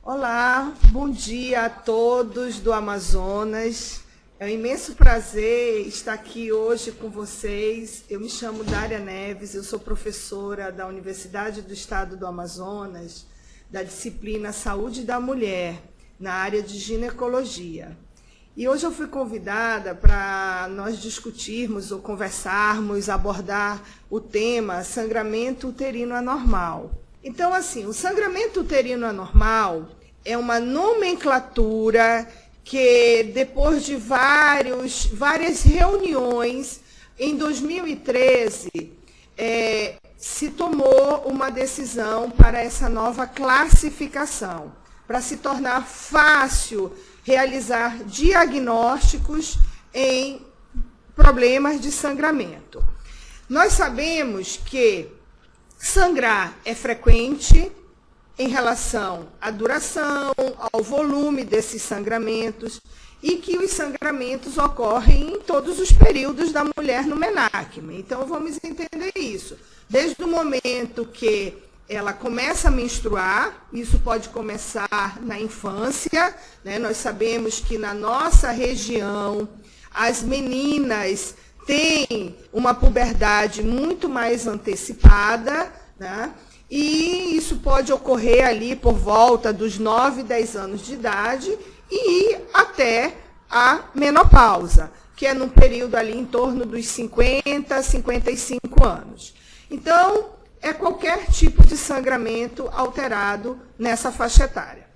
Olá, bom dia a todos do Amazonas. É um imenso prazer estar aqui hoje com vocês. Eu me chamo Dária Neves, eu sou professora da Universidade do Estado do Amazonas, da disciplina Saúde da Mulher, na área de ginecologia. E hoje eu fui convidada para nós discutirmos ou conversarmos, abordar o tema sangramento uterino anormal. Então, assim, o sangramento uterino anormal é uma nomenclatura que, depois de várias reuniões, em 2013, se tomou uma decisão para essa nova classificação, para se tornar fácil realizar diagnósticos em problemas de sangramento. Nós sabemos que sangrar é frequente em relação à duração, ao volume desses sangramentos, e que os sangramentos ocorrem em todos os períodos da mulher no menarquema. Então, vamos entender isso. Desde o momento que ela começa a menstruar, isso pode começar na infância, né? Nós sabemos que na nossa região, as meninas têm uma puberdade muito mais antecipada, né? E isso pode ocorrer ali por volta dos 9, 10 anos de idade e ir até a menopausa, que é num período ali em torno dos 50, 55 anos. Então, é qualquer tipo de sangramento alterado nessa faixa etária.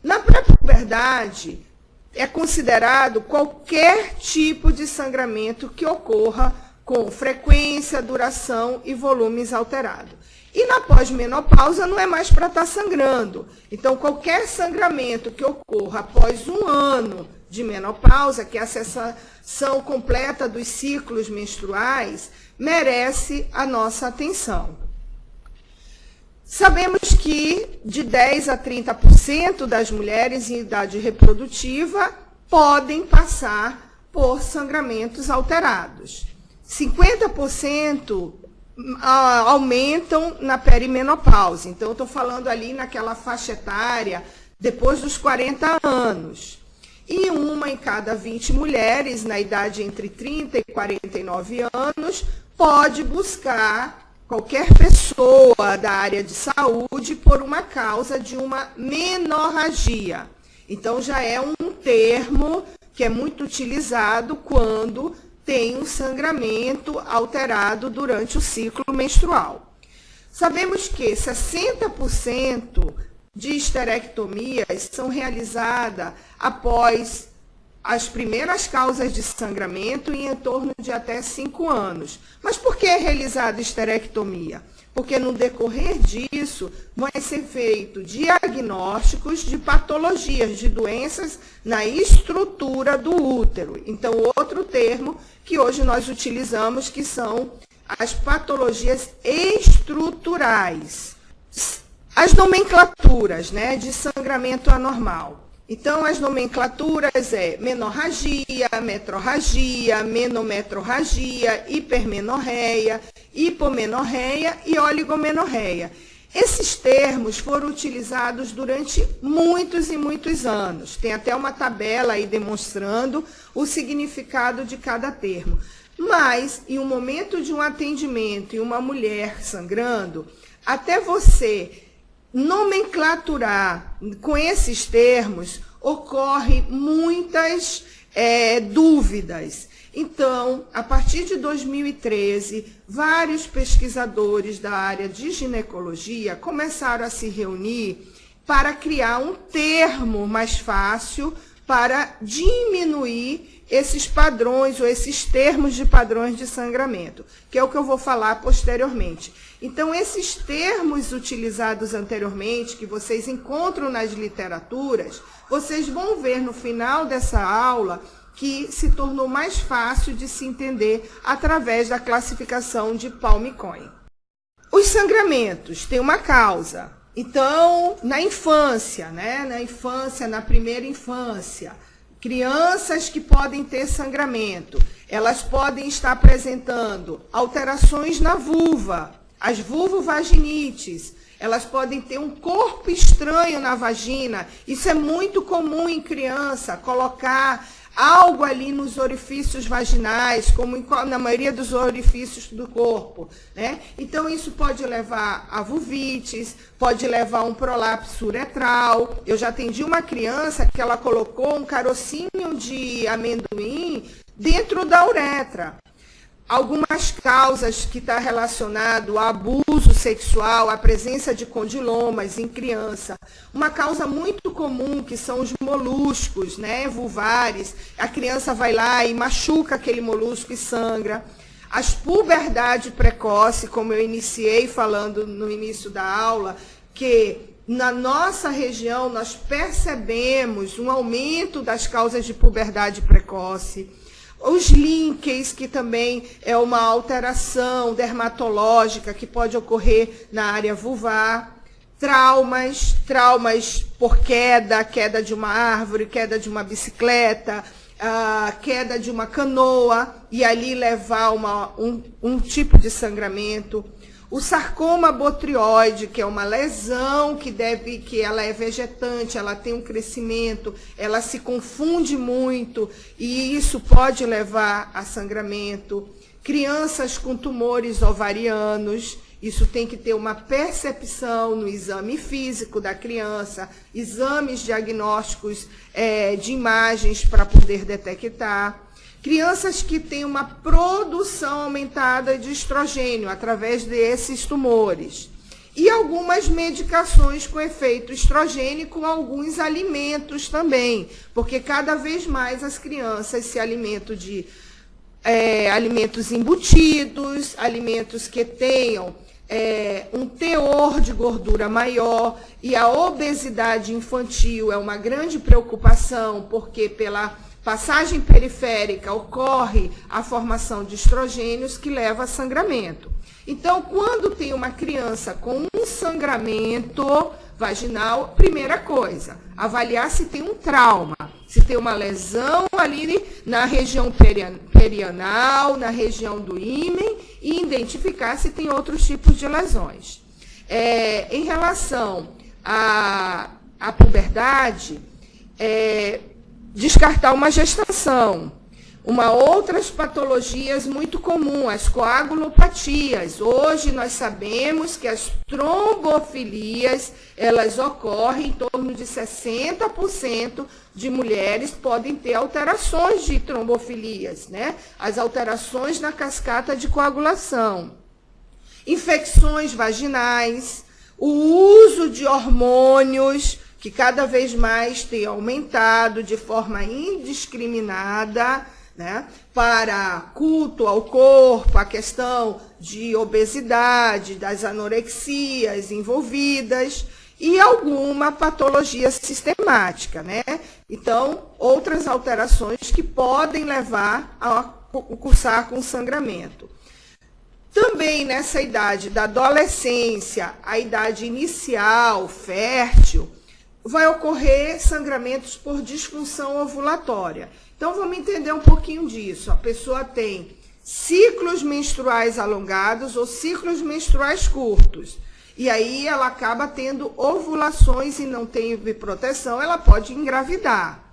Na pré-puberdade, é considerado qualquer tipo de sangramento que ocorra com frequência, duração e volumes alterados. E na pós-menopausa não é mais para estar sangrando. Então, qualquer sangramento que ocorra após 1 ano de menopausa, que é a cessação completa dos ciclos menstruais, merece a nossa atenção. Sabemos que de 10 a 30% das mulheres em idade reprodutiva podem passar por sangramentos alterados. 50% aumentam na perimenopausa. Então, eu estou falando ali naquela faixa etária depois dos 40 anos. E 1 em cada 20 mulheres na idade entre 30 e 49 anos pode buscar qualquer pessoa da área de saúde por uma causa de uma menorragia. Então, já é um termo que é muito utilizado quando tem um sangramento alterado durante o ciclo menstrual. Sabemos que 60% de histerectomias são realizadas após as primeiras causas de sangramento em torno de até 5 anos. Mas por que é realizada histerectomia? Porque no decorrer disso vai ser feito diagnósticos de patologias, de doenças na estrutura do útero. Então, outro termo que hoje nós utilizamos, que são as patologias estruturais. As nomenclaturas, né, de sangramento anormal. Então, as nomenclaturas é menorragia, metrorragia, menometrorragia, hipermenorreia, hipomenorreia e oligomenorreia. Esses termos foram utilizados durante muitos e muitos anos. Tem até uma tabela aí demonstrando o significado de cada termo. Mas, em um momento de um atendimento e uma mulher sangrando, até você nomenclaturar com esses termos, ocorre muitas dúvidas. Então, a partir de 2013, vários pesquisadores da área de ginecologia começaram a se reunir para criar um termo mais fácil para diminuir esses padrões ou esses termos de padrões de sangramento, que é o que eu vou falar posteriormente. Então, esses termos utilizados anteriormente, que vocês encontram nas literaturas, vocês vão ver no final dessa aula que se tornou mais fácil de se entender através da classificação de Palm-Cohen. Os sangramentos têm uma causa. Então, na infância, né? Na primeira infância, crianças que podem ter sangramento, elas podem estar apresentando alterações na vulva, as vulvovaginites, Elas podem ter um corpo estranho na vagina. Isso é muito comum em criança, colocar algo ali nos orifícios vaginais, como na maioria dos orifícios do corpo, né? Então, isso pode levar a vulvites, pode levar a um prolapso uretral. Eu já atendi uma criança que ela colocou um carocinho de amendoim dentro da uretra. Algumas causas que estão relacionadas ao abuso sexual, à presença de condilomas em criança. Uma causa muito comum, que são os moluscos, né, vulvares. A criança vai lá e machuca aquele molusco e sangra. As puberdade precoce, como eu iniciei falando no início da aula, que na nossa região nós percebemos um aumento das causas de puberdade precoce. Os líquens, que também é uma alteração dermatológica que pode ocorrer na área vulvar. Traumas por queda de uma árvore, queda de uma bicicleta, queda de uma canoa, e ali levar um tipo de sangramento. O sarcoma botrioide, que é uma lesão que ela é vegetante, ela tem um crescimento, ela se confunde muito e isso pode levar a sangramento. Crianças com tumores ovarianos, isso tem que ter uma percepção no exame físico da criança, exames diagnósticos de imagens para poder detectar. Crianças que têm uma produção aumentada de estrogênio através desses tumores. E algumas medicações com efeito estrogênico, alguns alimentos também, porque cada vez mais as crianças se alimentam de alimentos embutidos, alimentos que tenham um teor de gordura maior, e a obesidade infantil é uma grande preocupação, porque pela passagem periférica ocorre a formação de estrogênios que leva a sangramento. Então, quando tem uma criança com um sangramento vaginal, primeira coisa, avaliar se tem um trauma, se tem uma lesão ali na região perianal, na região do ímen, e identificar se tem outros tipos de lesões. Em relação à puberdade, descartar uma gestação. Outras patologias muito comuns, as coagulopatias. Hoje nós sabemos que as trombofilias, elas ocorrem em torno de 60% de mulheres podem ter alterações de trombofilias, né? As alterações na cascata de coagulação. Infecções vaginais, o uso de hormônios, que cada vez mais tem aumentado de forma indiscriminada, né, para culto ao corpo, a questão de obesidade, das anorexias envolvidas e alguma patologia sistemática, né? Então, outras alterações que podem levar a cursar com sangramento. Também nessa idade da adolescência, a idade inicial, fértil, vai ocorrer sangramentos por disfunção ovulatória. Então, vamos entender um pouquinho disso. A pessoa tem ciclos menstruais alongados ou ciclos menstruais curtos. E aí ela acaba tendo ovulações e não tem proteção, ela pode engravidar.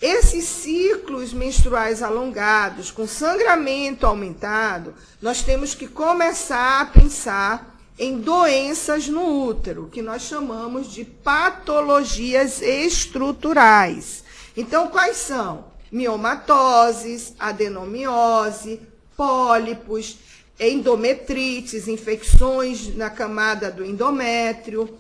Esses ciclos menstruais alongados, com sangramento aumentado, nós temos que começar a pensar em doenças no útero, que nós chamamos de patologias estruturais. Então, quais são? Miomatoses, adenomiose, pólipos, endometrites, infecções na camada do endométrio,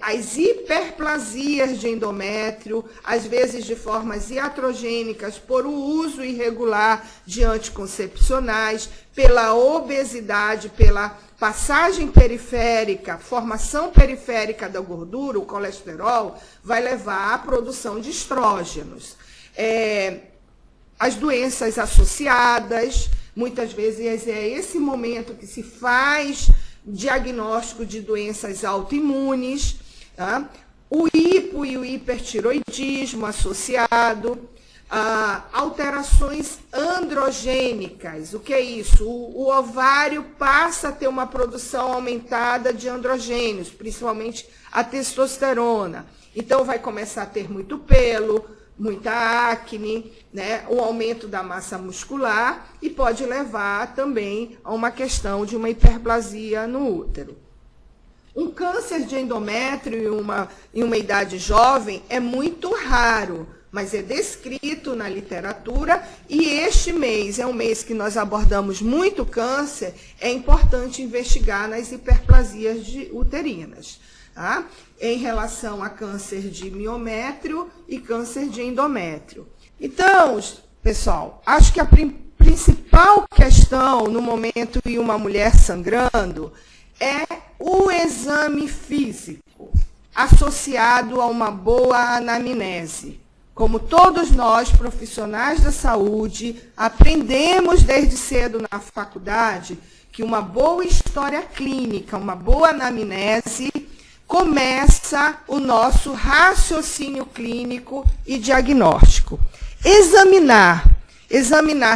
as hiperplasias de endométrio, às vezes de formas iatrogênicas, por o uso irregular de anticoncepcionais, pela obesidade, pela passagem periférica, formação periférica da gordura, o colesterol, vai levar à produção de estrógenos. As doenças associadas, muitas vezes é esse momento que se faz diagnóstico de doenças autoimunes, tá? O hipo e o hipertiroidismo associado, alterações androgênicas. O que é isso? O ovário passa a ter uma produção aumentada de androgênios, principalmente a testosterona. Então, vai começar a ter muito pelo, muita acne, né? O aumento da massa muscular e pode levar também a uma questão de uma hiperplasia no útero. Um câncer de endométrio em uma idade jovem é muito raro, mas é descrito na literatura, e este mês é um mês que nós abordamos muito câncer, é importante investigar nas hiperplasias uterinas, tá? Em relação a câncer de miométrio e câncer de endométrio. Então, pessoal, acho que a principal questão no momento em uma mulher sangrando é o exame físico, associado a uma boa anamnese. Como todos nós, profissionais da saúde, aprendemos desde cedo na faculdade que uma boa história clínica, uma boa anamnese, começa o nosso raciocínio clínico e diagnóstico. Examinar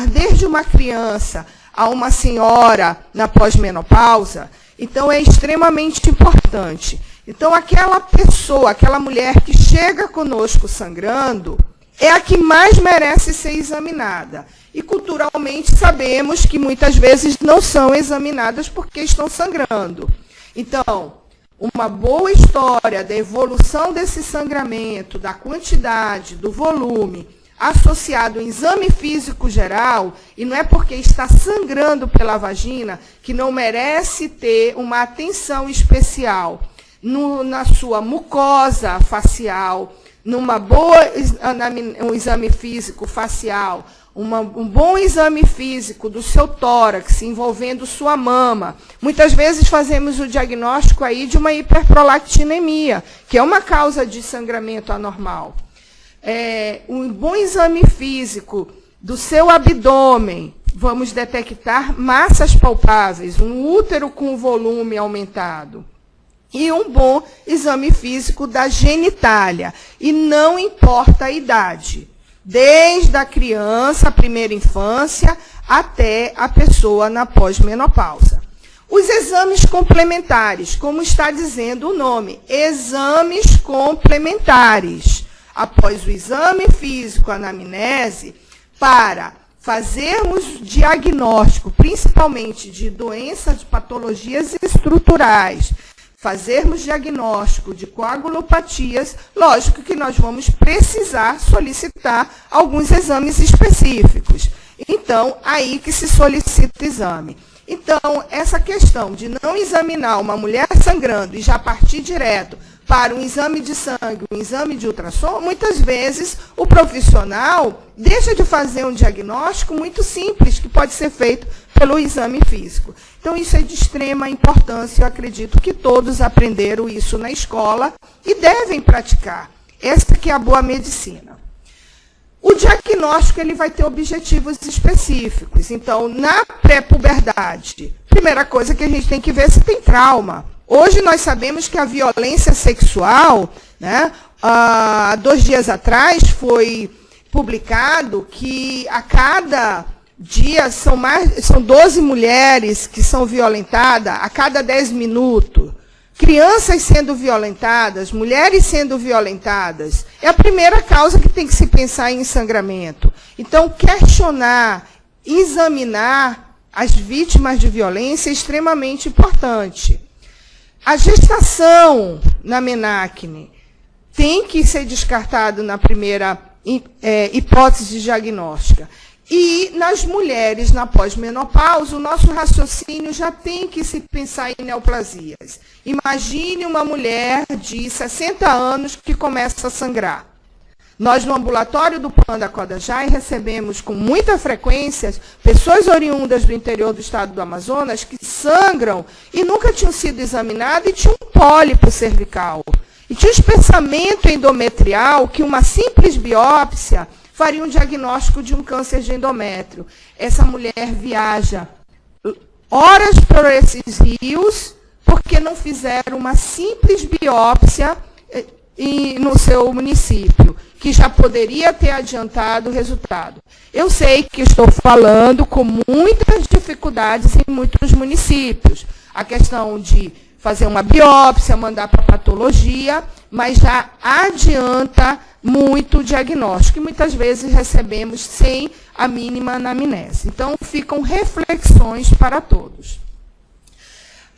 desde uma criança a uma senhora na pós-menopausa, então é extremamente importante. Então, aquela pessoa, aquela mulher que chega conosco sangrando, é a que mais merece ser examinada. E, culturalmente, sabemos que muitas vezes não são examinadas porque estão sangrando. Então, uma boa história da evolução desse sangramento, da quantidade, do volume, associado ao exame físico geral, e não é porque está sangrando pela vagina que não merece ter uma atenção especial na sua mucosa facial, um exame físico facial, um bom exame físico do seu tórax, envolvendo sua mama. Muitas vezes fazemos o diagnóstico aí de uma hiperprolactinemia, que é uma causa de sangramento anormal. Um bom exame físico do seu abdômen, vamos detectar massas palpáveis, um útero com volume aumentado. E um bom exame físico da genitália. E não importa a idade. Desde a criança, a primeira infância, até a pessoa na pós-menopausa. Os exames complementares, como está dizendo o nome, exames complementares. Após o exame físico, a anamnese, para fazermos diagnóstico, principalmente de doenças, de patologias estruturais, fazermos diagnóstico de coagulopatias, lógico que nós vamos precisar solicitar alguns exames específicos. Então, aí que se solicita o exame. Então, essa questão de não examinar uma mulher sangrando e já partir direto para um exame de sangue, um exame de ultrassom, muitas vezes o profissional deixa de fazer um diagnóstico muito simples, que pode ser feito pelo exame físico. Então, isso é de extrema importância, eu acredito que todos aprenderam isso na escola e devem praticar. Essa que é a boa medicina. O diagnóstico ele vai ter objetivos específicos. Então, na pré-puberdade, primeira coisa que a gente tem que ver se tem trauma. Hoje nós sabemos que a violência sexual, né, 2 dias atrás foi publicado que a cada dia são 12 mulheres que são violentadas a cada 10 minutos. Crianças sendo violentadas, mulheres sendo violentadas, é a primeira causa que tem que se pensar em sangramento. Então, questionar, examinar as vítimas de violência é extremamente importante. A gestação na menacne tem que ser descartado na primeira hipótese diagnóstica. E nas mulheres na pós-menopausa, o nosso raciocínio já tem que se pensar em neoplasias. Imagine uma mulher de 60 anos que começa a sangrar. Nós, no ambulatório do PAN da Codajai, recebemos com muita frequência pessoas oriundas do interior do estado do Amazonas que sangram e nunca tinham sido examinadas e tinham um pólipo cervical. E tinha um espessamento endometrial que uma simples biópsia faria um diagnóstico de um câncer de endométrio. Essa mulher viaja horas por esses rios porque não fizeram uma simples biópsia no seu município. que já poderia ter adiantado o resultado. Eu sei que estou falando com muitas dificuldades em muitos municípios. A questão de fazer uma biópsia, mandar para patologia, mas já adianta muito o diagnóstico, e muitas vezes recebemos sem a mínima anamnese. Então, ficam reflexões para todos.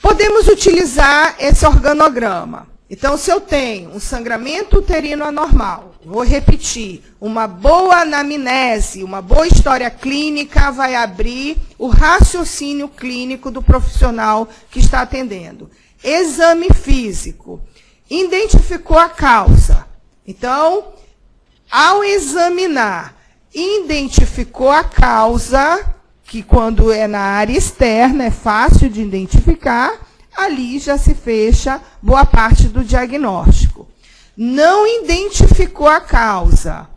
Podemos utilizar esse organograma. Então, se eu tenho um sangramento uterino anormal, vou repetir, uma boa anamnese, uma boa história clínica vai abrir o raciocínio clínico do profissional que está atendendo. Exame físico. Identificou a causa. Então, ao examinar, identificou a causa, que quando é na área externa é fácil de identificar, ali já se fecha boa parte do diagnóstico. Não identificou a causa.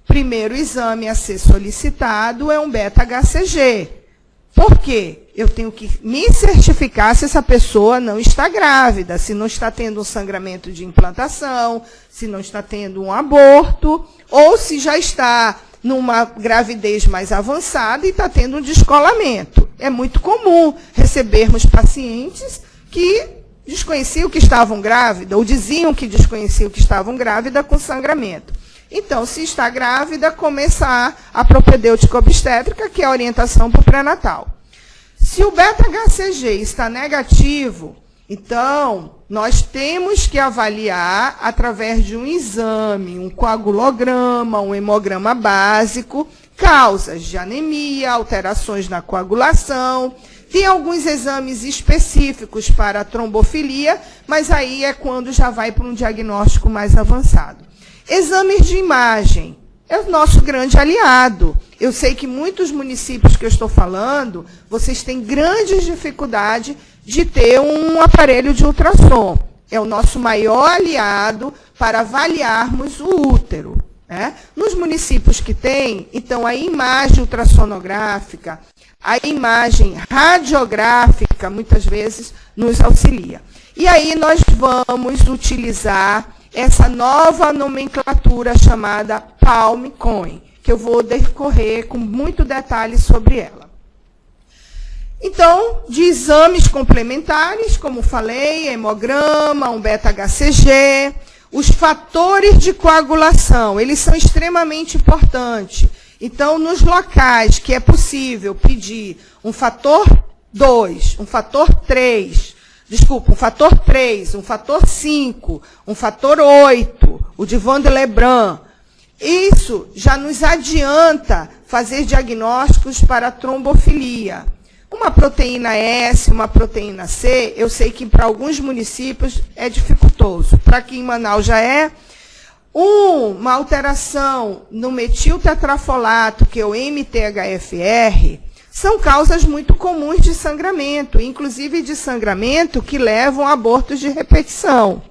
Primeiro exame a ser solicitado é um beta-HCG. Por quê? Eu tenho que me certificar se essa pessoa não está grávida, se não está tendo um sangramento de implantação, se não está tendo um aborto, ou se já está numa gravidez mais avançada e está tendo um descolamento. É muito comum recebermos pacientes que desconheciam que estavam grávidas, ou diziam que desconheciam que estavam grávidas com sangramento. Então, se está grávida, começar a propedêutica obstétrica, que é a orientação para o pré-natal. Se o beta-HCG está negativo, então, nós temos que avaliar, através de um exame, um coagulograma, um hemograma básico, causas de anemia, alterações na coagulação. Tem alguns exames específicos para a trombofilia, mas aí é quando já vai para um diagnóstico mais avançado. Exames de imagem é o nosso grande aliado. Eu sei que muitos municípios que eu estou falando, vocês têm grandes dificuldades de ter um aparelho de ultrassom. É o nosso maior aliado para avaliarmos o útero. Né? Nos municípios que tem, então, a imagem ultrassonográfica, a imagem radiográfica, muitas vezes, nos auxilia. E aí nós vamos utilizar essa nova nomenclatura chamada Palm-Coin, que eu vou decorrer com muito detalhe sobre ela. Então, de exames complementares, como falei, hemograma, um beta-HCG, os fatores de coagulação, eles são extremamente importantes. Então, nos locais que é possível pedir um fator 2, um fator 3, um fator 3, um fator 5, um fator 8, o de Van de Lebrun, isso já nos adianta fazer diagnósticos para a trombofilia. Uma proteína S, uma proteína C, eu sei que para alguns municípios é dificultoso. Para aqui em Manaus já é. Uma alteração no metiltetrafolato, que é o MTHFR, são causas muito comuns de sangramento, inclusive de sangramento que levam a abortos de repetição.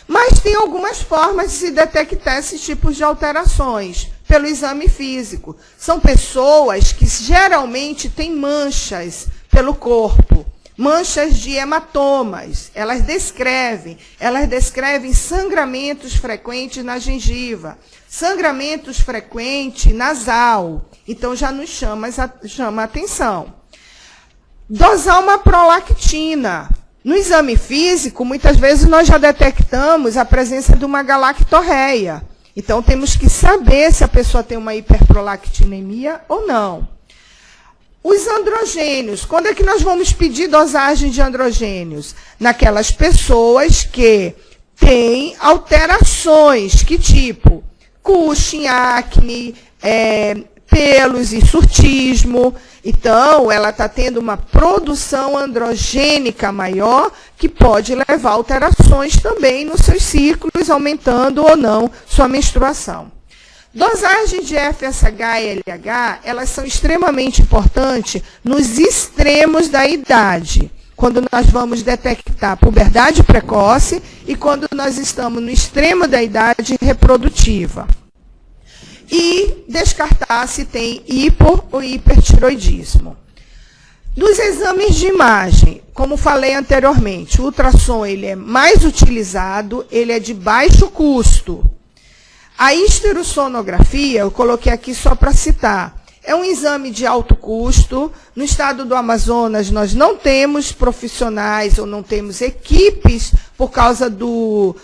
Mas tem algumas formas de se detectar esses tipos de alterações pelo exame físico. São pessoas que geralmente têm manchas pelo corpo, manchas de hematomas. Elas descrevem sangramentos frequentes na gengiva, sangramentos frequentes nasal. Então, já nos chama a atenção. Dosar uma prolactina. No exame físico, muitas vezes nós já detectamos a presença de uma galactorreia. Então, temos que saber se a pessoa tem uma hiperprolactinemia ou não. Os androgênios. Quando é que nós vamos pedir dosagem de androgênios? Naquelas pessoas que têm alterações. Que tipo? Cushing, acne, pelos e surtismo. Então, ela está tendo uma produção androgênica maior, que pode levar a alterações também nos seus ciclos, aumentando ou não sua menstruação. Dosagem de FSH e LH, elas são extremamente importantes nos extremos da idade, quando nós vamos detectar puberdade precoce e quando nós estamos no extremo da idade reprodutiva. E descartar se tem hipo ou hipertiroidismo. Dos exames de imagem, como falei anteriormente, o ultrassom ele é mais utilizado, ele é de baixo custo. A histerossonografia, eu coloquei aqui só para citar, é um exame de alto custo. No estado do Amazonas, nós não temos profissionais ou não temos equipes por causa do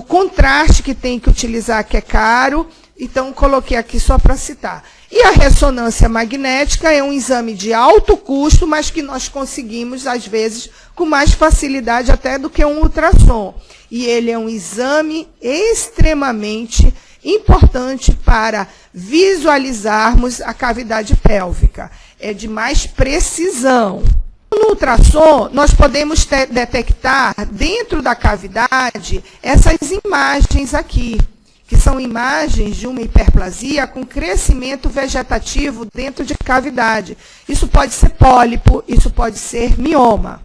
contraste que tem que utilizar, que é caro. Então, coloquei aqui só para citar. E a ressonância magnética é um exame de alto custo, mas que nós conseguimos, às vezes, com mais facilidade até do que um ultrassom. E ele é um exame extremamente importante para visualizarmos a cavidade pélvica. É de mais precisão. No ultrassom, nós podemos detectar dentro da cavidade essas imagens aqui, que são imagens de uma hiperplasia com crescimento vegetativo dentro de cavidade. Isso pode ser pólipo, isso pode ser mioma.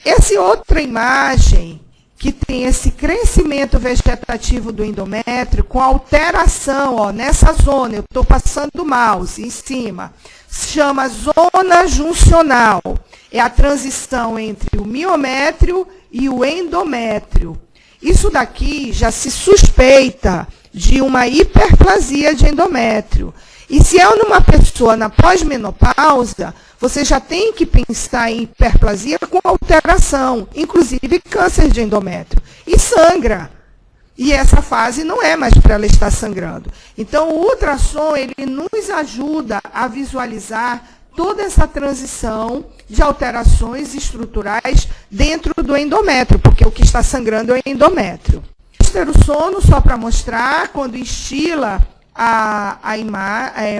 Essa outra imagem, que tem esse crescimento vegetativo do endométrio com alteração, ó, nessa zona, eu estou passando o mouse em cima, se chama zona juncional. É a transição entre o miométrio e o endométrio. Isso daqui já se suspeita de uma hiperplasia de endométrio. E se é numa pessoa na pós-menopausa, você já tem que pensar em hiperplasia com alteração, inclusive câncer de endométrio. E sangra. E essa fase não é mais para ela estar sangrando. Então, o ultrassom, ele nos ajuda a visualizar toda essa transição de alterações estruturais dentro do endométrio, porque o que está sangrando é o endométrio. Esterossono, só para mostrar, quando instila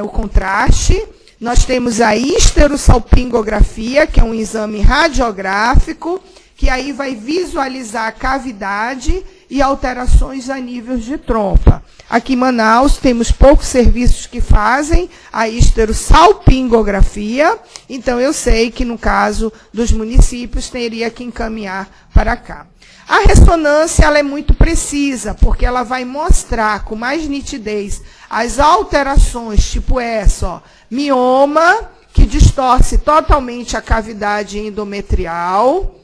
o contraste, nós temos a histerossalpingografia, que é um exame radiográfico, que aí vai visualizar a cavidade e alterações a níveis de trompa. Aqui em Manaus, temos poucos serviços que fazem a histerossalpingografia, então eu sei que, no caso dos municípios, teria que encaminhar para cá. A ressonância ela é muito precisa, porque ela vai mostrar com mais nitidez as alterações, tipo essa, ó, mioma, que distorce totalmente a cavidade endometrial.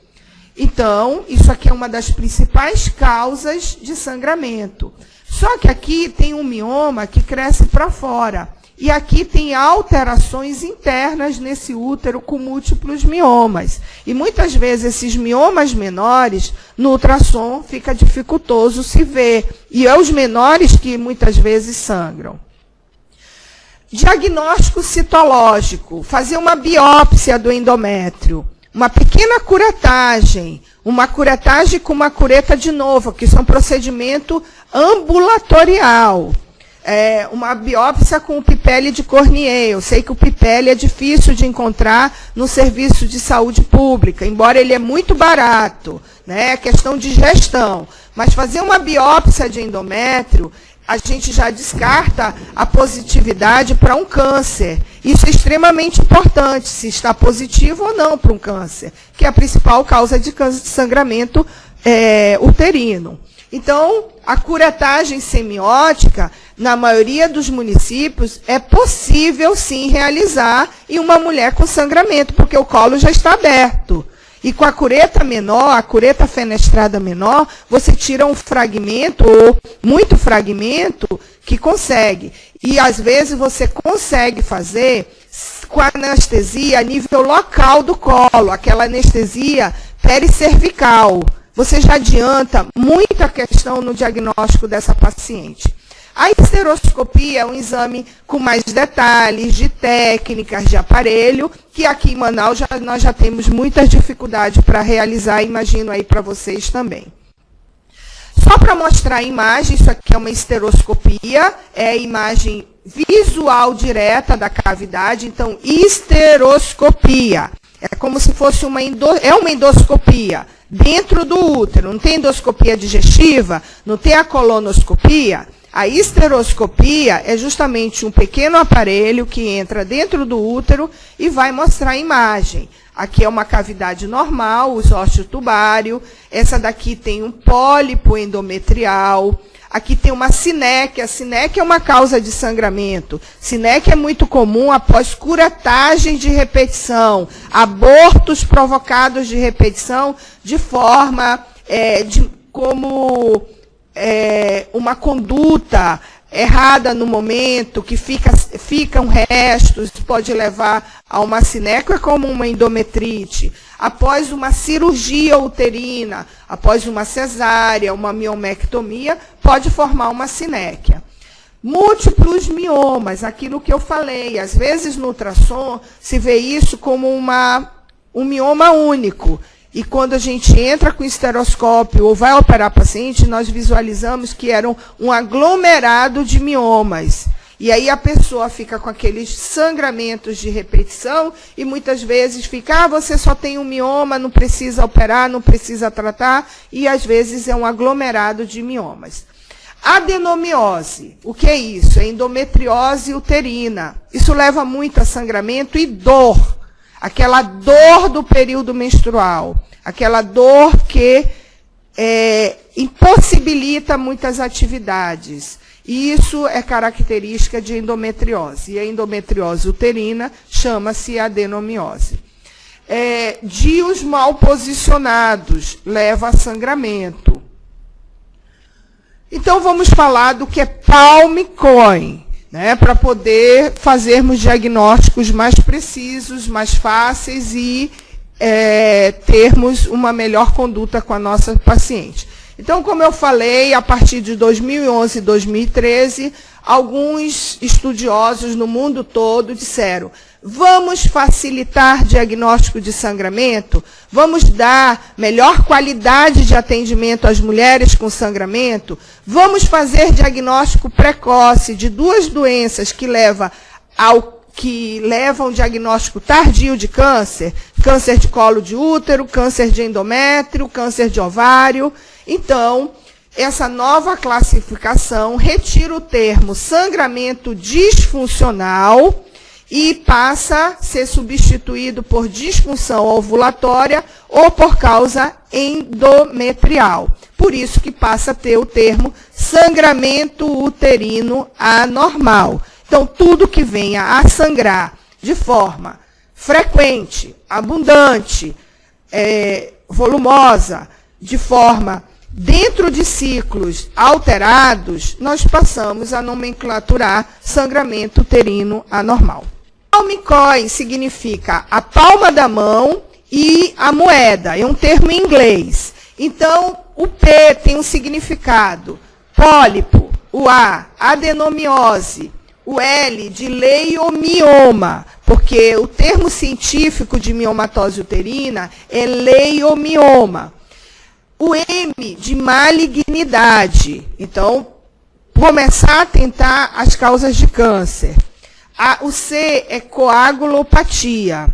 Então, isso aqui é uma das principais causas de sangramento. Só que aqui tem um mioma que cresce para fora. E aqui tem alterações internas nesse útero com múltiplos miomas. E muitas vezes esses miomas menores, no ultrassom, fica dificultoso se ver. E é os menores que muitas vezes sangram. Diagnóstico citológico, fazer uma biópsia do endométrio. Uma pequena curetagem, uma curetagem com uma cureta de novo, que isso é um procedimento ambulatorial. Uma biópsia com o Pipelle de Cornier. Eu sei que o Pipelle é difícil de encontrar no serviço de saúde pública, embora ele é muito barato, né? É questão de gestão. Mas fazer uma biópsia de endométrio, a gente já descarta a positividade para um câncer. Isso é extremamente importante, se está positivo ou não para um câncer, que é a principal causa de sangramento uterino. Então, a curetagem semiótica, na maioria dos municípios, é possível, sim, realizar em uma mulher com sangramento, porque o colo já está aberto. E com a cureta menor, a cureta fenestrada menor, você tira um fragmento, ou muito fragmento, que consegue. E, às vezes, você consegue fazer com anestesia a nível local do colo, aquela anestesia pericervical. Você já adianta muita questão no diagnóstico dessa paciente. A histeroscopia é um exame com mais detalhes, de técnicas, de aparelho, que aqui em Manaus nós já temos muitas dificuldades para realizar, imagino aí para vocês também. Só para mostrar a imagem, isso aqui é uma histeroscopia, é a imagem visual direta da cavidade, então histeroscopia. É como se fosse uma endoscopia dentro do útero. Não tem endoscopia digestiva, não tem a colonoscopia. A histeroscopia é justamente um pequeno aparelho que entra dentro do útero e vai mostrar a imagem. Aqui é uma cavidade normal, os ossos tubário. Essa daqui tem um pólipo endometrial. Aqui tem uma sineque. A sineque é uma causa de sangramento. Sineque é muito comum após curetagem de repetição, abortos provocados de repetição, de forma como uma conduta errada no momento, que ficam restos, pode levar a uma sinéquia como uma endometrite. Após uma cirurgia uterina, após uma cesárea, uma miomectomia, pode formar uma sinéquia. Múltiplos miomas, aquilo que eu falei, às vezes no ultrassom se vê isso como um mioma único. E quando a gente entra com estereoscópio ou vai operar paciente, nós visualizamos que eram um aglomerado de miomas. E aí a pessoa fica com aqueles sangramentos de repetição e muitas vezes fica, você só tem um mioma, não precisa operar, não precisa tratar, e às vezes é um aglomerado de miomas. Adenomiose, o que é isso? É endometriose uterina. Isso leva muito a sangramento e dor. Aquela dor do período menstrual, aquela dor que impossibilita muitas atividades. E isso é característica de endometriose. E a endometriose uterina chama-se adenomiose. Dios mal posicionados leva a sangramento. Então, vamos falar do que é Palm-Cohen, né, para poder fazermos diagnósticos mais precisos, mais fáceis e termos uma melhor conduta com a nossa paciente. Então, como eu falei, a partir de 2011 e 2013, alguns estudiosos no mundo todo disseram, vamos facilitar diagnóstico de sangramento, vamos dar melhor qualidade de atendimento às mulheres com sangramento, vamos fazer diagnóstico precoce de duas doenças que levam ao diagnóstico tardio de câncer, câncer de colo de útero, câncer de endométrio, câncer de ovário. Então, essa nova classificação retira o termo sangramento disfuncional e passa a ser substituído por disfunção ovulatória ou por causa endometrial. Por isso que passa a ter o termo sangramento uterino anormal. Então, tudo que venha a sangrar de forma frequente, abundante, volumosa, de forma dentro de ciclos alterados, nós passamos a nomenclaturar sangramento uterino anormal. Palm-Cohen significa a palma da mão e a moeda, é um termo em inglês. Então, o P tem um significado, pólipo, o A, adenomiose, o L de leiomioma, porque o termo científico de miomatose uterina é leiomioma. O M de malignidade, então, começar a atentar as causas de câncer. O C é coagulopatia.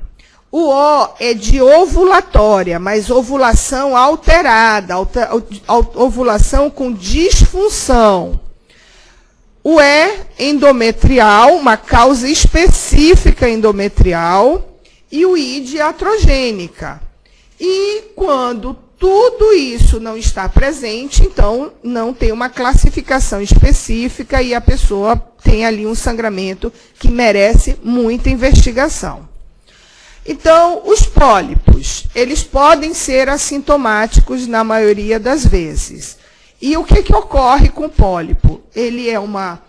O O é de ovulatória, mas ovulação alterada, ovulação com disfunção. O E, endometrial, uma causa específica endometrial. E o I, de iatrogênica. E quando tudo isso não está presente, então não tem uma classificação específica e a pessoa tem ali um sangramento que merece muita investigação. Então, os pólipos, eles podem ser assintomáticos na maioria das vezes. E o que ocorre com o pólipo? Ele é uma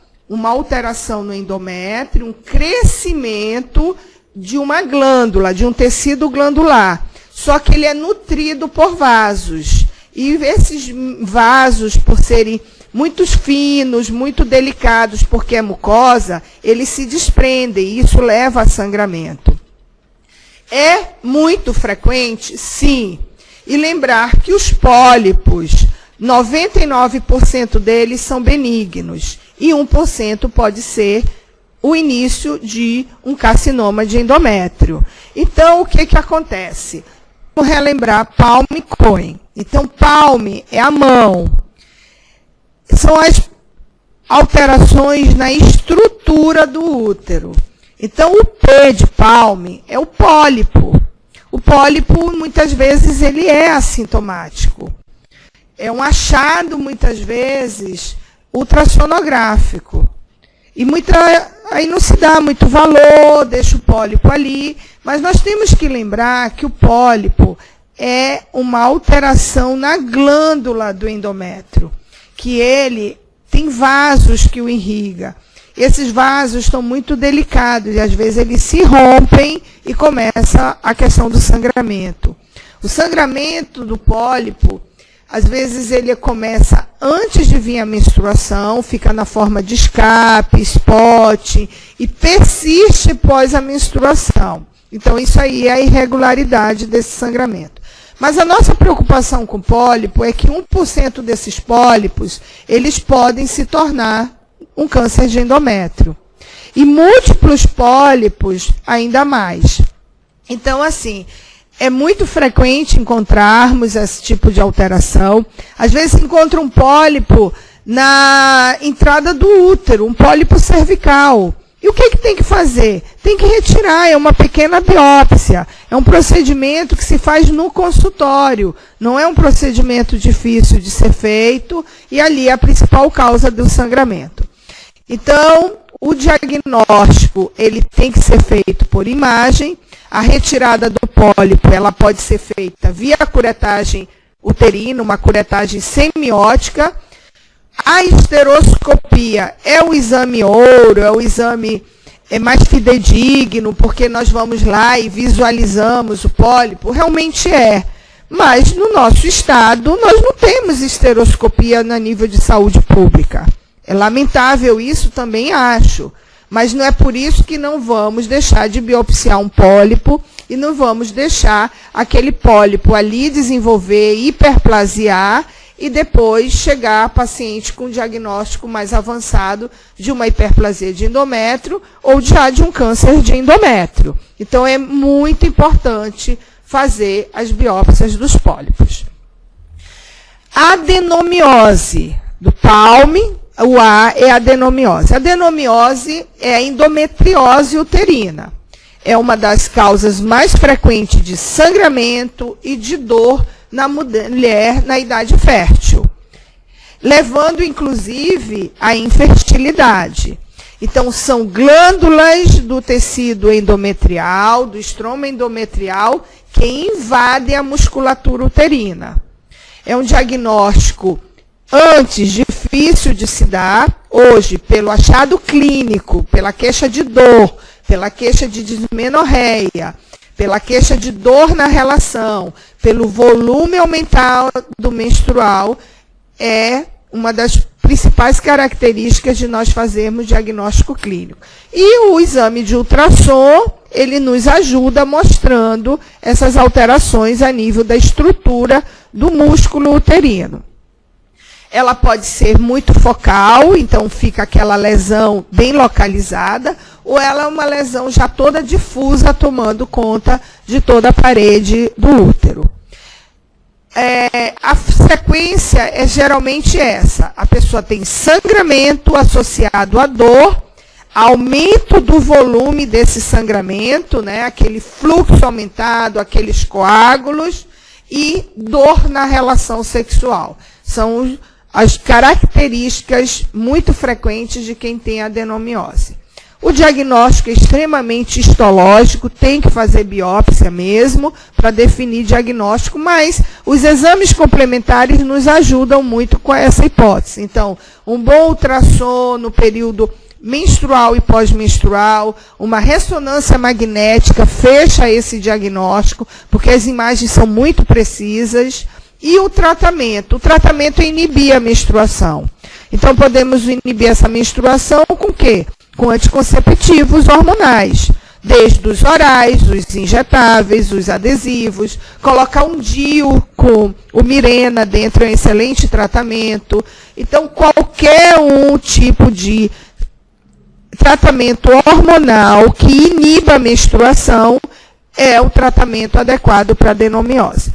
alteração no endométrio, um crescimento de uma glândula, de um tecido glandular. Só que ele é nutrido por vasos. E esses vasos, por serem muito finos, muito delicados, porque é mucosa, eles se desprendem e isso leva a sangramento. É muito frequente? Sim. E lembrar que os pólipos, 99% deles são benignos e 1% pode ser o início de um carcinoma de endométrio. Então, o que acontece? Vamos relembrar Palm-Cohen. Então, Palm é a mão. São as alterações na estrutura do útero. Então, o P de Palm é o pólipo. O pólipo, muitas vezes, ele é assintomático. É um achado, muitas vezes, ultrassonográfico. E aí não se dá muito valor, deixa o pólipo ali. Mas nós temos que lembrar que o pólipo é uma alteração na glândula do endométrio, que ele tem vasos que o irrigam. Esses vasos estão muito delicados e às vezes eles se rompem e começa a questão do sangramento. O sangramento do pólipo, às vezes ele começa antes de vir a menstruação, fica na forma de escape, spot e persiste pós a menstruação. Então isso aí é a irregularidade desse sangramento. Mas a nossa preocupação com o pólipo é que 1% desses pólipos, eles podem se tornar um câncer de endométrio. E múltiplos pólipos, ainda mais. Então, assim, é muito frequente encontrarmos esse tipo de alteração. Às vezes encontra um pólipo na entrada do útero, um pólipo cervical. E o que tem que fazer? Tem que retirar, é uma pequena biópsia. É um procedimento que se faz no consultório. Não é um procedimento difícil de ser feito e ali é a principal causa do sangramento. Então, o diagnóstico ele tem que ser feito por imagem. A retirada do pólipo ela pode ser feita via curetagem uterina, uma curetagem semiótica. A esteroscopia é o exame ouro, é o exame mais fidedigno, porque nós vamos lá e visualizamos o pólipo, realmente é. Mas no nosso estado, nós não temos esteroscopia no nível de saúde pública. É lamentável isso, também acho. Mas não é por isso que não vamos deixar de biopsiar um pólipo e não vamos deixar aquele pólipo ali desenvolver hiperplasiar e depois chegar a paciente com diagnóstico mais avançado de uma hiperplasia de endométrio ou já de um câncer de endométrio. Então, é muito importante fazer as biópsias dos pólipos. A adenomiose do Palme, o A é a adenomiose. A adenomiose é a endometriose uterina. É uma das causas mais frequentes de sangramento e de dor na mulher na idade fértil, levando inclusive à infertilidade. Então, são glândulas do tecido endometrial, do estroma endometrial, que invadem a musculatura uterina. É um diagnóstico antes difícil de se dar, hoje, pelo achado clínico, pela queixa de dor, pela queixa de dismenorreia, pela queixa de dor na relação, pelo volume aumentado menstrual, é uma das principais características de nós fazermos diagnóstico clínico. E o exame de ultrassom, ele nos ajuda mostrando essas alterações a nível da estrutura do músculo uterino. Ela pode ser muito focal, então fica aquela lesão bem localizada, ou ela é uma lesão já toda difusa, tomando conta de toda a parede do útero. A sequência é geralmente essa. A pessoa tem sangramento associado à dor, aumento do volume desse sangramento, né, aquele fluxo aumentado, aqueles coágulos, e dor na relação sexual. São as características muito frequentes de quem tem adenomiose. O diagnóstico é extremamente histológico, tem que fazer biópsia mesmo para definir diagnóstico, mas os exames complementares nos ajudam muito com essa hipótese. Então, um bom ultrassom no período menstrual e pós-menstrual, uma ressonância magnética fecha esse diagnóstico, porque as imagens são muito precisas. E o tratamento? O tratamento é inibir a menstruação. Então, podemos inibir essa menstruação com o quê? Com anticonceptivos hormonais. Desde os orais, os injetáveis, os adesivos. Colocar um DIU com o Mirena dentro é um excelente tratamento. Então, qualquer um tipo de tratamento hormonal que iniba a menstruação é o tratamento adequado para a adenomiose.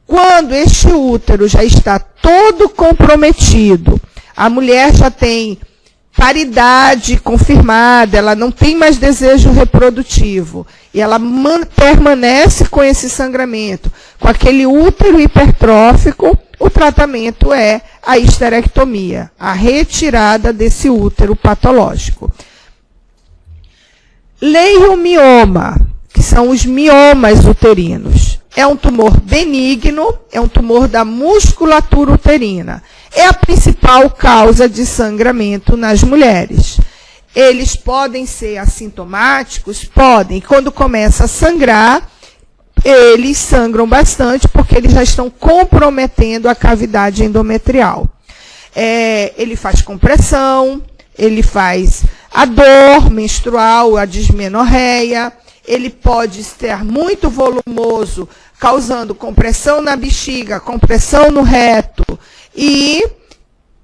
Quando este útero já está todo comprometido, a mulher já tem paridade confirmada, ela não tem mais desejo reprodutivo, e ela permanece com esse sangramento, com aquele útero hipertrófico, o tratamento é a histerectomia, a retirada desse útero patológico. Leiomioma, que são os miomas uterinos. É um tumor benigno, é um tumor da musculatura uterina. é a principal causa de sangramento nas mulheres. Eles podem ser assintomáticos? Podem. Quando começa a sangrar, eles sangram bastante porque eles já estão comprometendo a cavidade endometrial. Ele faz compressão, ele faz a dor menstrual, a dismenorreia, ele pode ser muito volumoso, causando compressão na bexiga, compressão no reto. E,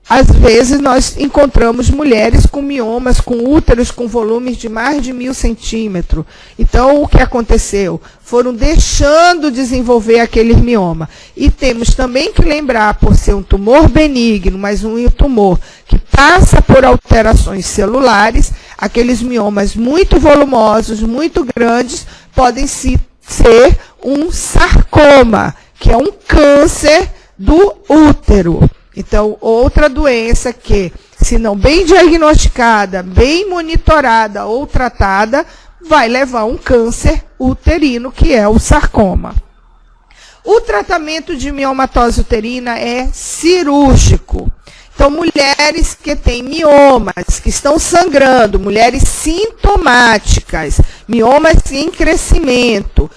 às vezes, nós encontramos mulheres com miomas, com úteros com volumes de mais de 1.000 centímetros. Então, o que aconteceu? Foram deixando desenvolver aquele mioma. E temos também que lembrar, por ser um tumor benigno, mas um tumor que passa por alterações celulares, aqueles miomas muito volumosos, muito grandes, podem ser um sarcoma, que é um câncer do útero. Então, outra doença que, se não bem diagnosticada, bem monitorada ou tratada, vai levar a um câncer uterino, que é o sarcoma. O tratamento de miomatose uterina é cirúrgico. Então, mulheres que têm miomas, que estão sangrando, mulheres sintomáticas, miomas em crescimento,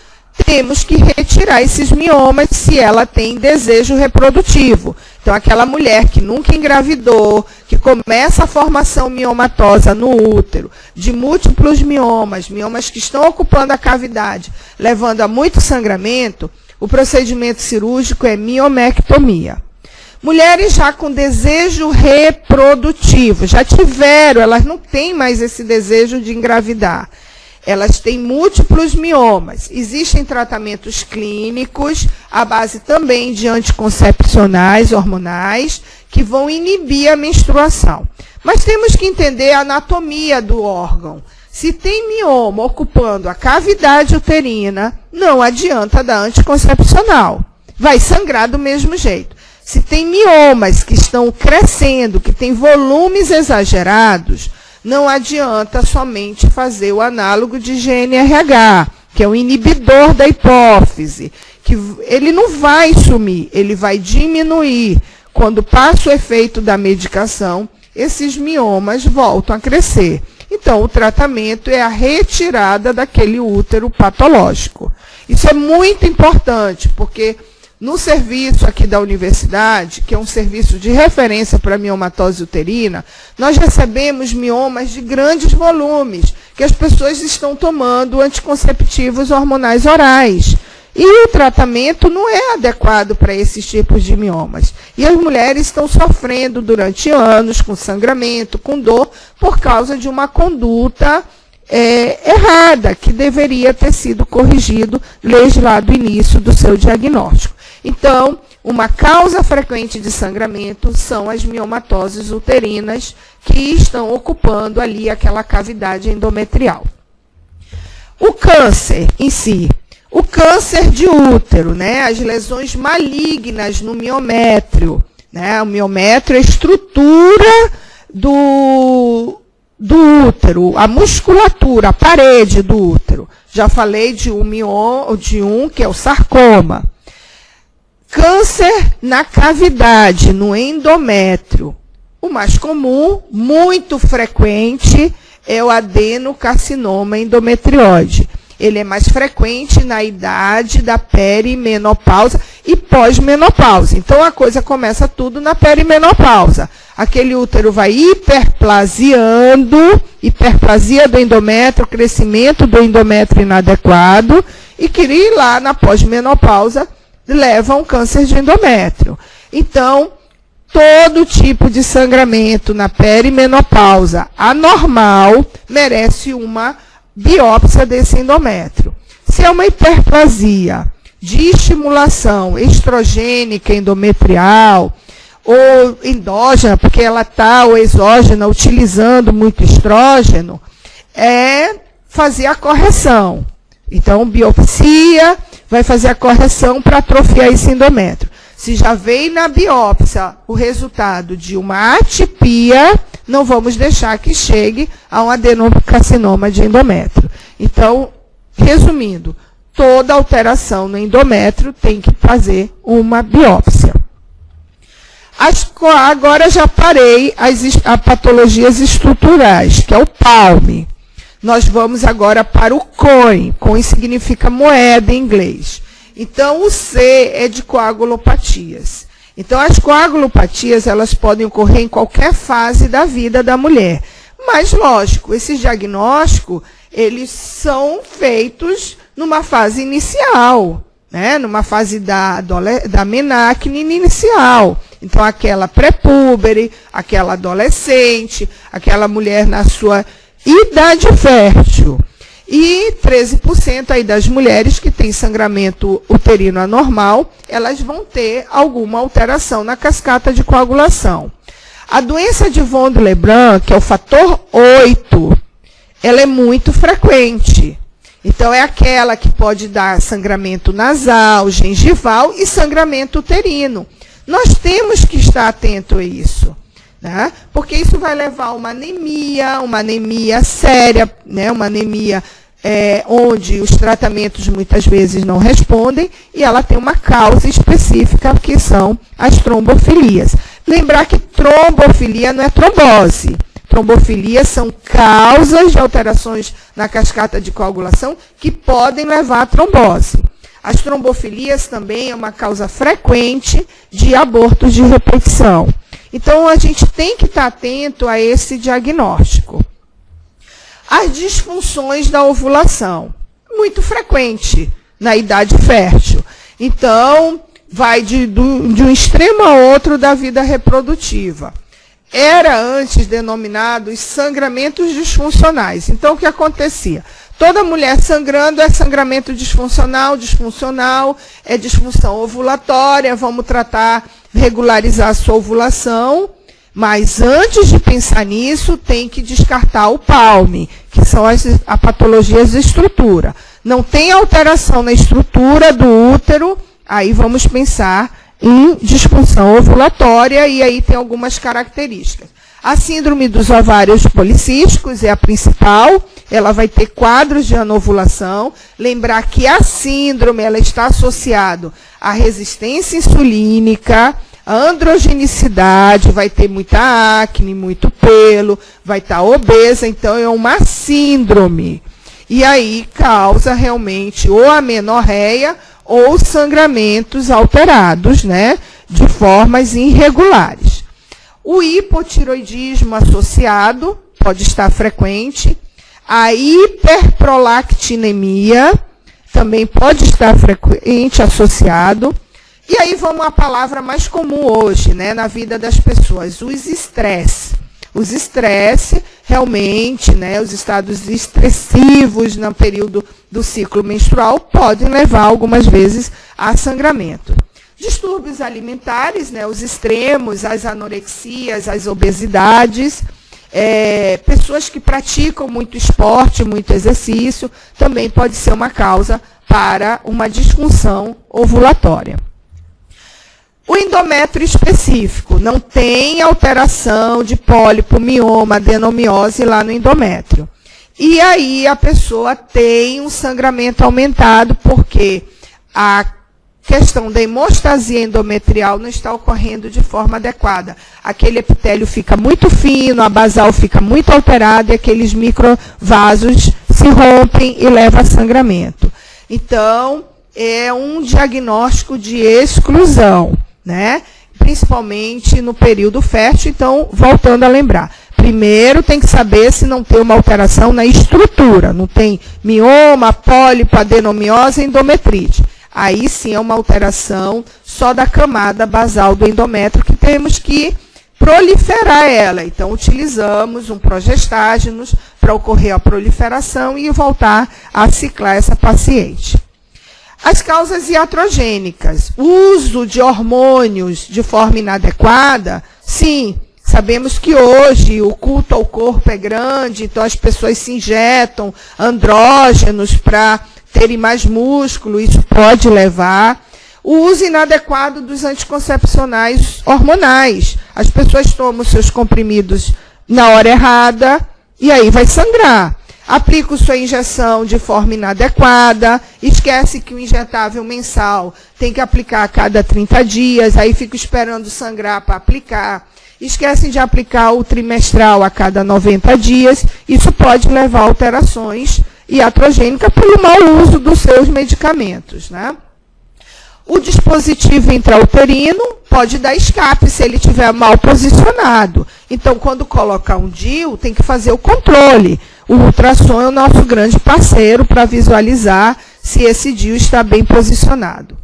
temos que retirar esses miomas se ela tem desejo reprodutivo. Então, aquela mulher que nunca engravidou, que começa a formação miomatosa no útero, de múltiplos miomas, miomas que estão ocupando a cavidade, levando a muito sangramento, o procedimento cirúrgico é miomectomia. Mulheres já com desejo reprodutivo, já tiveram, elas não têm mais esse desejo de engravidar. Elas têm múltiplos miomas. Existem tratamentos clínicos, à base também de anticoncepcionais, hormonais, que vão inibir a menstruação. Mas temos que entender a anatomia do órgão. Se tem mioma ocupando a cavidade uterina, não adianta dar anticoncepcional. Vai sangrar do mesmo jeito. Se tem miomas que estão crescendo, que têm volumes exagerados, não adianta somente fazer o análogo de GNRH, que é o inibidor da hipófise, que ele não vai sumir, ele vai diminuir. Quando passa o efeito da medicação, esses miomas voltam a crescer. Então, o tratamento é a retirada daquele útero patológico. Isso é muito importante, porque no serviço aqui da universidade, que é um serviço de referência para miomatose uterina, nós recebemos miomas de grandes volumes, que as pessoas estão tomando anticonceptivos hormonais orais. E o tratamento não é adequado para esses tipos de miomas. E as mulheres estão sofrendo durante anos com sangramento, com dor, por causa de uma conduta errada, que deveria ter sido corrigido desde lá do início do seu diagnóstico. Então, uma causa frequente de sangramento são as miomatoses uterinas, que estão ocupando ali aquela cavidade endometrial. O câncer em si, o câncer de útero, né, as lesões malignas no miométrio, né, o miométrio é a estrutura do útero, a musculatura, a parede do útero. Já falei de um que é o sarcoma. Câncer na cavidade, no endométrio. O mais comum, muito frequente, é o adenocarcinoma endometriose. Ele é mais frequente na idade da perimenopausa e pós-menopausa. Então, a coisa começa tudo na perimenopausa. Aquele útero vai hiperplasiando, hiperplasia do endométrio, crescimento do endométrio inadequado, e que lá na pós-menopausa leva a um câncer de endométrio. Então, todo tipo de sangramento na perimenopausa anormal merece uma biópsia desse endométrio. Se é uma hiperplasia de estimulação estrogênica endometrial, ou endógena, porque ela está, ou exógena, utilizando muito estrógeno, é fazer a correção. Então, biopsia vai fazer a correção para atrofiar esse endométrio. Se já veio na biópsia o resultado de uma atipia, não vamos deixar que chegue a um adenocarcinoma de endométrio. Então, resumindo, toda alteração no endométrio tem que fazer uma biópsia. Agora já parei as patologias estruturais, que é o PALM. Nós vamos agora para o COIN. COIN significa moeda em inglês. Então, o C é de coagulopatias. Então, as coagulopatias, elas podem ocorrer em qualquer fase da vida da mulher. Mas, lógico, esses diagnósticos, eles são feitos numa fase inicial, né? Numa fase da menacne inicial. Então, aquela pré-púbere, aquela adolescente, aquela mulher na sua idade fértil. E 13% aí das mulheres que têm sangramento uterino anormal, elas vão ter alguma alteração na cascata de coagulação. A doença de von Willebrand, que é o fator 8, ela é muito frequente. Então, é aquela que pode dar sangramento nasal, gengival e sangramento uterino. Nós temos que estar atento a isso, né? Porque isso vai levar a uma anemia séria, né? Uma anemia onde os tratamentos muitas vezes não respondem e ela tem uma causa específica, que são as trombofilias. Lembrar que trombofilia não é trombose. Trombofilia são causas de alterações na cascata de coagulação que podem levar à trombose. As trombofilias também é uma causa frequente de abortos de repetição. Então, a gente tem que estar atento a esse diagnóstico. As disfunções da ovulação, muito frequente na idade fértil. Então, vai de um extremo a outro da vida reprodutiva. Era antes denominado os sangramentos disfuncionais. Então, o que acontecia? Toda mulher sangrando é sangramento disfuncional é disfunção ovulatória, vamos tratar, regularizar a sua ovulação, mas antes de pensar nisso, tem que descartar o PALM, que são as patologias de estrutura. Não tem alteração na estrutura do útero, aí vamos pensar em disfunção ovulatória, e aí tem algumas características. A síndrome dos ovários policísticos é a principal, ela vai ter quadros de anovulação. Lembrar que a síndrome ela está associada à resistência insulínica, à androgenicidade, vai ter muita acne, muito pelo, vai estar obesa, então é uma síndrome. E aí causa realmente ou amenorreia ou sangramentos alterados, né, de formas irregulares. O hipotiroidismo associado pode estar frequente. A hiperprolactinemia também pode estar frequente, associado. E aí vamos à palavra mais comum hoje, né, na vida das pessoas, os estresse. Os estresse, realmente, né, os estados estressivos no período do ciclo menstrual podem levar algumas vezes a sangramento. Distúrbios alimentares, né, os extremos, as anorexias, as obesidades, pessoas que praticam muito esporte, muito exercício, também pode ser uma causa para uma disfunção ovulatória. O endométrio específico, não tem alteração de pólipo, mioma, adenomiose lá no endométrio. E aí a pessoa tem um sangramento aumentado porque a questão da hemostasia endometrial não está ocorrendo de forma adequada. Aquele epitélio fica muito fino, a basal fica muito alterada e aqueles microvasos se rompem e levam a sangramento. Então, é um diagnóstico de exclusão, né? Principalmente no período fértil. Então, voltando a lembrar, primeiro tem que saber se não tem uma alteração na estrutura, não tem mioma, pólipo, adenomiose, endometrite. Aí sim é uma alteração só da camada basal do endométrio que temos que proliferar ela. Então, utilizamos um progestágenos para ocorrer a proliferação e voltar a ciclar essa paciente. As causas iatrogênicas, uso de hormônios de forma inadequada, sim, sabemos que hoje o culto ao corpo é grande, então as pessoas se injetam andrógenos para terem mais músculo, isso pode levar. O uso inadequado dos anticoncepcionais hormonais. As pessoas tomam seus comprimidos na hora errada e aí vai sangrar. aplica sua injeção de forma inadequada, esquece que o injetável mensal tem que aplicar a cada 30 dias, aí fica esperando sangrar para aplicar. Esquecem de aplicar o trimestral a cada 90 dias, isso pode levar a alterações iatrogênicas pelo mau uso dos seus medicamentos, né? O dispositivo intrauterino pode dar escape se ele estiver mal posicionado. Então, quando colocar um DIU, tem que fazer o controle. O ultrassom é o nosso grande parceiro para visualizar se esse DIU está bem posicionado.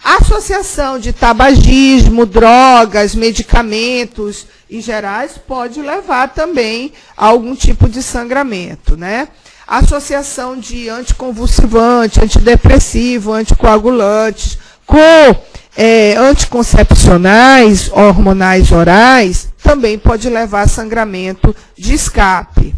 A associação de tabagismo, drogas, medicamentos em gerais pode levar também a algum tipo de sangramento, né? A associação de anticonvulsivante, antidepressivo, anticoagulantes com anticoncepcionais, hormonais orais, também pode levar a sangramento de escape.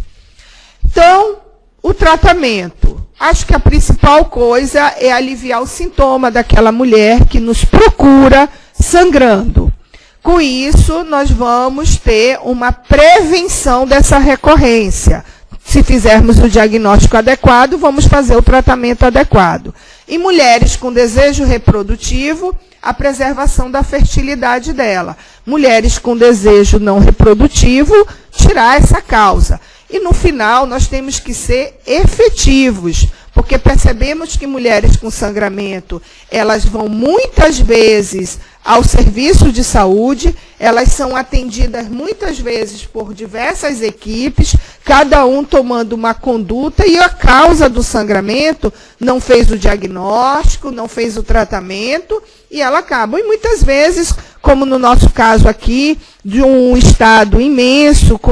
Então, o tratamento. Acho que a principal coisa é aliviar o sintoma daquela mulher que nos procura sangrando. Com isso, nós vamos ter uma prevenção dessa recorrência. Se fizermos o diagnóstico adequado, vamos fazer o tratamento adequado. Em mulheres com desejo reprodutivo, a preservação da fertilidade dela. Mulheres com desejo não reprodutivo, tirar essa causa. E no final, nós temos que ser efetivos, porque percebemos que mulheres com sangramento, elas vão muitas vezes ao serviço de saúde, elas são atendidas muitas vezes por diversas equipes, cada um tomando uma conduta, e a causa do sangramento não fez o diagnóstico, não fez o tratamento, e ela acaba. E muitas vezes, como no nosso caso aqui, de um estado imenso, com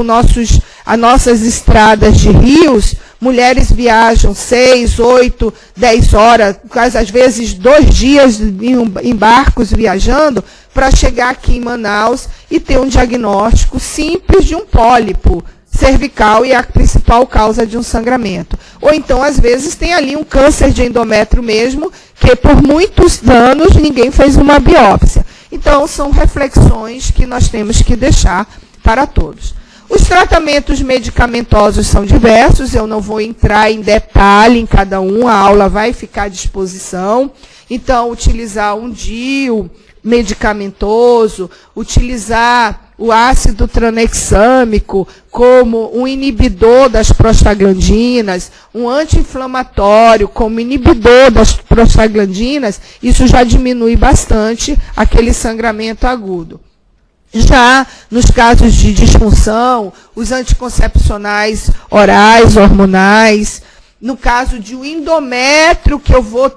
as nossas estradas de rios, mulheres viajam 6, 8, 10 horas, quase às vezes 2 dias em barcos viajando, para chegar aqui em Manaus e ter um diagnóstico simples de um pólipo cervical e a principal causa de um sangramento. Ou então, às vezes, tem ali um câncer de endométrio mesmo, que por muitos anos ninguém fez uma biópsia. Então, são reflexões que nós temos que deixar para todos. Os tratamentos medicamentosos são diversos, eu não vou entrar em detalhe em cada um, a aula vai ficar à disposição. Então, utilizar um DIU medicamentoso, utilizar o ácido tranexâmico como um inibidor das prostaglandinas, um anti-inflamatório como inibidor das prostaglandinas, isso já diminui bastante aquele sangramento agudo. Já nos casos de disfunção, os anticoncepcionais orais, hormonais, no caso de um endométrio, que eu vou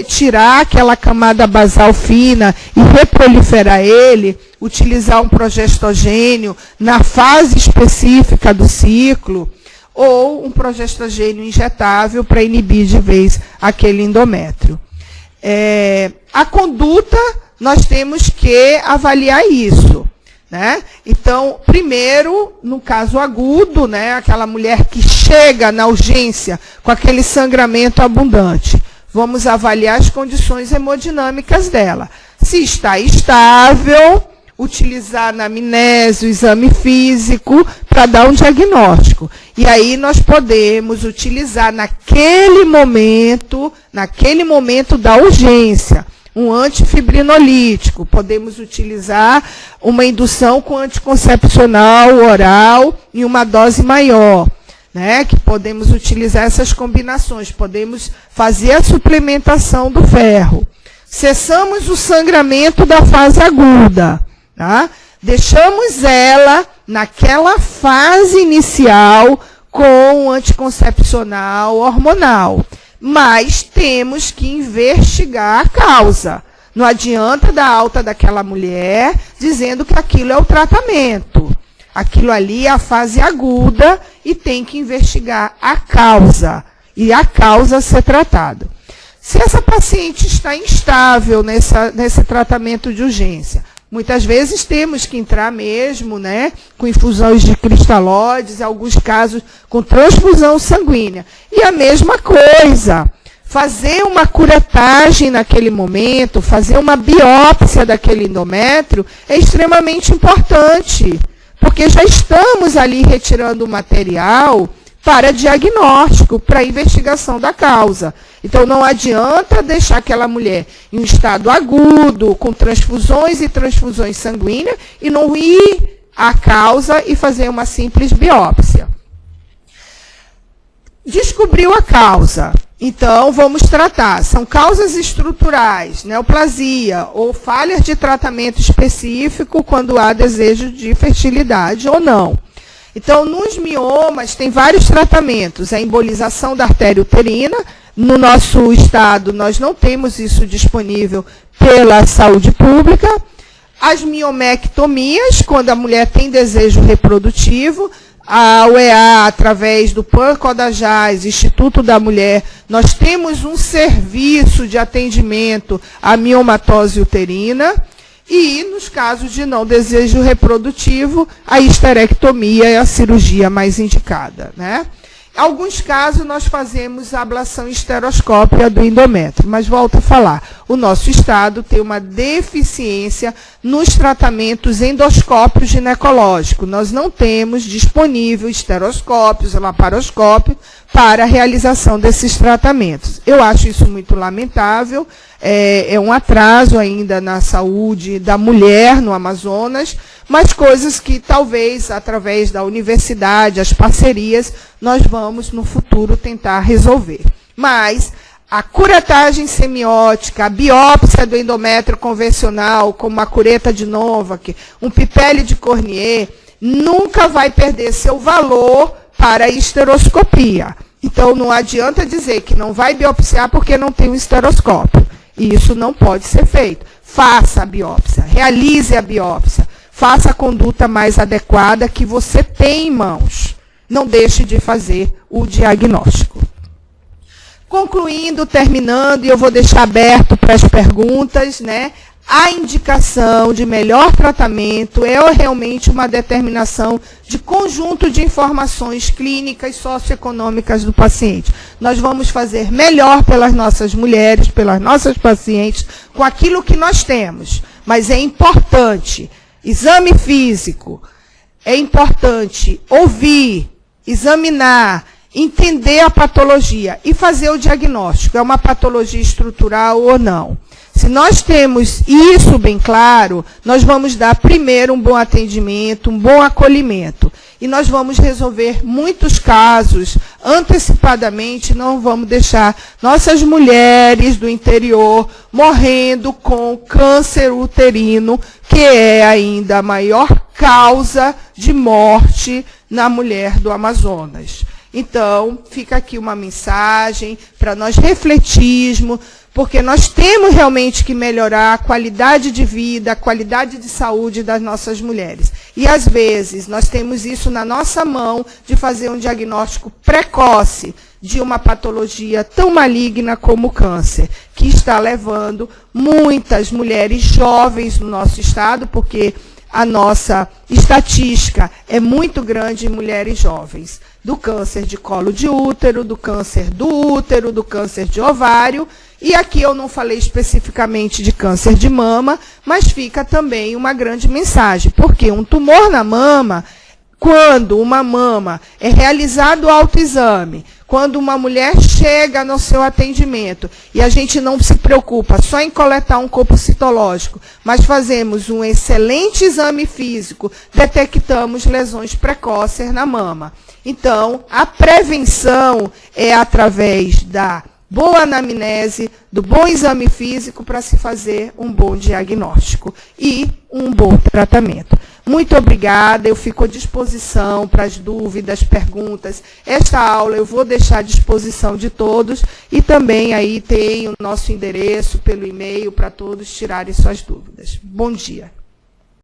tirar aquela camada basal fina e reproliferar ele, utilizar um progestogênio na fase específica do ciclo, ou um progestogênio injetável para inibir de vez aquele endométrio. A conduta, nós temos que avaliar isso, né? Então, primeiro, no caso agudo, né, aquela mulher que chega na urgência com aquele sangramento abundante, vamos avaliar as condições hemodinâmicas dela. Se está estável, utilizar a anamnese, o exame físico, para dar um diagnóstico. E aí nós podemos utilizar naquele momento da urgência, um antifibrinolítico. Podemos utilizar uma indução com anticoncepcional oral em uma dose maior, né? Que podemos utilizar essas combinações. Podemos fazer a suplementação do ferro. Cessamos o sangramento da fase aguda, tá? Deixamos ela naquela fase inicial com anticoncepcional hormonal. Mas temos que investigar a causa. Não adianta dar alta daquela mulher dizendo que aquilo é o tratamento. Aquilo ali é a fase aguda e tem que investigar a causa. E a causa ser tratada. Se essa paciente está instável nesse tratamento de urgência, muitas vezes temos que entrar mesmo, né, com infusões de cristalóides, em alguns casos com transfusão sanguínea. E a mesma coisa, fazer uma curetagem naquele momento, fazer uma biópsia daquele endométrio é extremamente importante, porque já estamos ali retirando o material para diagnóstico, para investigação da causa. Então, não adianta deixar aquela mulher em um estado agudo, com transfusões e transfusões sanguíneas, e não ir à causa e fazer uma simples biópsia. Descobriu a causa. Então, vamos tratar. São causas estruturais, neoplasia ou falhas de tratamento específico quando há desejo de fertilidade ou não. Então, nos miomas, tem vários tratamentos. A embolização da artéria uterina. No nosso estado, nós não temos isso disponível pela saúde pública. As miomectomias, quando a mulher tem desejo reprodutivo. A UEA, através do PAN-CODAJAS, Instituto da Mulher, nós temos um serviço de atendimento à miomatose uterina. E, nos casos de não desejo reprodutivo, a histerectomia é a cirurgia mais indicada, né? Em alguns casos, nós fazemos a ablação esteroscópica do endométrio, mas volto a falar, o nosso estado tem uma deficiência nos tratamentos endoscópios ginecológicos. Nós não temos disponível esteroscópios, laparoscópio, para a realização desses tratamentos. Eu acho isso muito lamentável, é um atraso ainda na saúde da mulher no Amazonas, mas coisas que talvez, através da universidade, as parcerias, nós vamos, no futuro, tentar resolver. Mas a curetagem semiótica, a biópsia do endométrio convencional, como a cureta de Novak, um pipele de Cornier, nunca vai perder seu valor para a esteroscopia. Então, não adianta dizer que não vai biopsiar porque não tem um esteroscópio. E isso não pode ser feito. Faça a biópsia, realize a biópsia, faça a conduta mais adequada que você tem em mãos. Não deixe de fazer o diagnóstico. Concluindo, terminando, e eu vou deixar aberto para as perguntas, né? A indicação de melhor tratamento é realmente uma determinação de conjunto de informações clínicas e socioeconômicas do paciente. Nós vamos fazer melhor pelas nossas mulheres, pelas nossas pacientes, com aquilo que nós temos. Mas é importante, exame físico, é importante ouvir, examinar, entender a patologia e fazer o diagnóstico. É uma patologia estrutural ou não? Se nós temos isso bem claro, nós vamos dar primeiro um bom atendimento, um bom acolhimento. E nós vamos resolver muitos casos antecipadamente, não vamos deixar nossas mulheres do interior morrendo com câncer uterino, que é ainda a maior causa de morte na mulher do Amazonas. Então, fica aqui uma mensagem para nós refletirmos, porque nós temos realmente que melhorar a qualidade de vida, a qualidade de saúde das nossas mulheres. E, às vezes, nós temos isso na nossa mão de fazer um diagnóstico precoce de uma patologia tão maligna como o câncer, que está levando muitas mulheres jovens no nosso estado, porque a nossa estatística é muito grande em mulheres jovens, do câncer de colo de útero, do câncer do útero, do câncer de ovário, e aqui eu não falei especificamente de câncer de mama, mas fica também uma grande mensagem, porque um tumor na mama, quando uma mama é realizado o autoexame, quando uma mulher chega no seu atendimento e a gente não se preocupa só em coletar um corpo citológico, mas fazemos um excelente exame físico, detectamos lesões precoces na mama. Então, a prevenção é através da boa anamnese, do bom exame físico para se fazer um bom diagnóstico e um bom tratamento. Muito obrigada, eu fico à disposição para as dúvidas, perguntas. Esta aula eu vou deixar à disposição de todos e também aí tem o nosso endereço pelo e-mail para todos tirarem suas dúvidas. Bom dia.